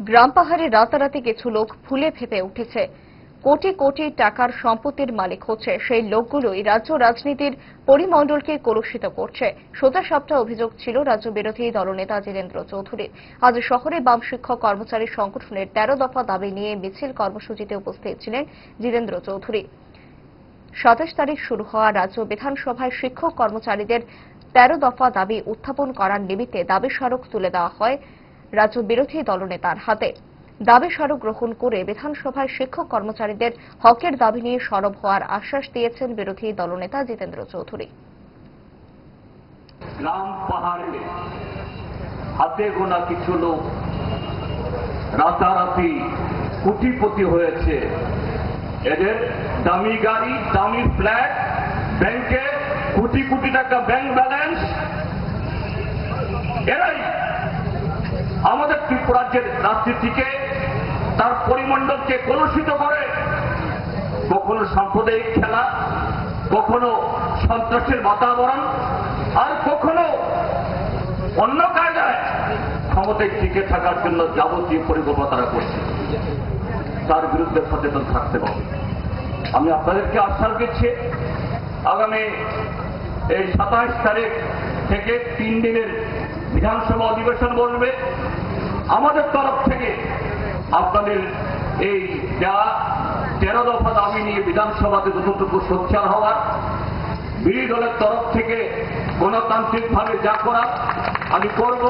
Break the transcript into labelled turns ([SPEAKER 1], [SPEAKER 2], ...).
[SPEAKER 1] গ্রাম পাহাড়ে রাতারাতি কিছু লোক ফুলে ফেঁপে উঠেছে। কোটি কোটি টাকার সম্পত্তির মালিক হচ্ছে সেই লোকগুলোই রাজ্য রাজনীতির পরিমণ্ডলকে কলুষিত করছে। সোজা সাপটা অভিযোগ ছিল রাজ্য বিরোধী দলনেতা জিতেন্দ্র চৌধুরীর। আজ শহরে বাম শিক্ষক কর্মচারী সংগঠনের 13 দফা দাবি নিয়ে মিছিল কর্মসূচিতে উপস্থিত ছিলেন জিতেন্দ্র চৌধুরী। 27 তারিখ শুরু হওয়া রাজ্য বিধানসভায় শিক্ষক কর্মচারীদের 13 দফা দাবি উত্থাপন করার নিমিত্তে দাবি স্মারক তুলে দেওয়া হয় রাজ্য বিরোধী দলনেতার হাতে। দাবি স্মারক গ্রহণ করে বিধানসভায় শিক্ষক কর্মচারীদের হকের দাবি নিয়ে সরব হওয়ার আশ্বাস দিয়েছেন বিরোধী দলনেতা জিতেন্দ্র চৌধুরী।
[SPEAKER 2] গ্রাম পাহাড়ে হাতে গোনা কিছু লোক রাতারাতি কোটিপতি হয়েছে। এদের দামি গাড়ি, দামি ফ্ল্যাট, ব্যাংকে কোটি কোটি টাকা ব্যাংক ব্যালেন্স। এরাই আমাদের ত্রিপুরাজ্যের রাজনীতিকে, তার পরিমণ্ডলকে কলুষিত করে। কখনো সাম্প্রদায়িক খেলা, কখনো সন্ত্রাসের বাতাবরণ, আর কখনো অন্য কায়দায় ক্ষমতায় টিকে থাকার জন্য যাবতীয় পরিকল্পনা তারা করছে। তার বিরুদ্ধে সচেতন থাকতে হবে। আমি আপনাদেরকে আশ্বাস দিচ্ছি, আগামী এই 27 তারিখ থেকে 3 দিনের বিধানসভা অধিবেশন বসবে। আমাদের তরফ থেকে আপনাদের এই যা 13 দফা দাবি নিয়ে বিধানসভাতে যতটুকু সোচ্চার হওয়ার, বিরোধী দলের তরফ থেকে গণতান্ত্রিকভাবে যা করার আমি করব।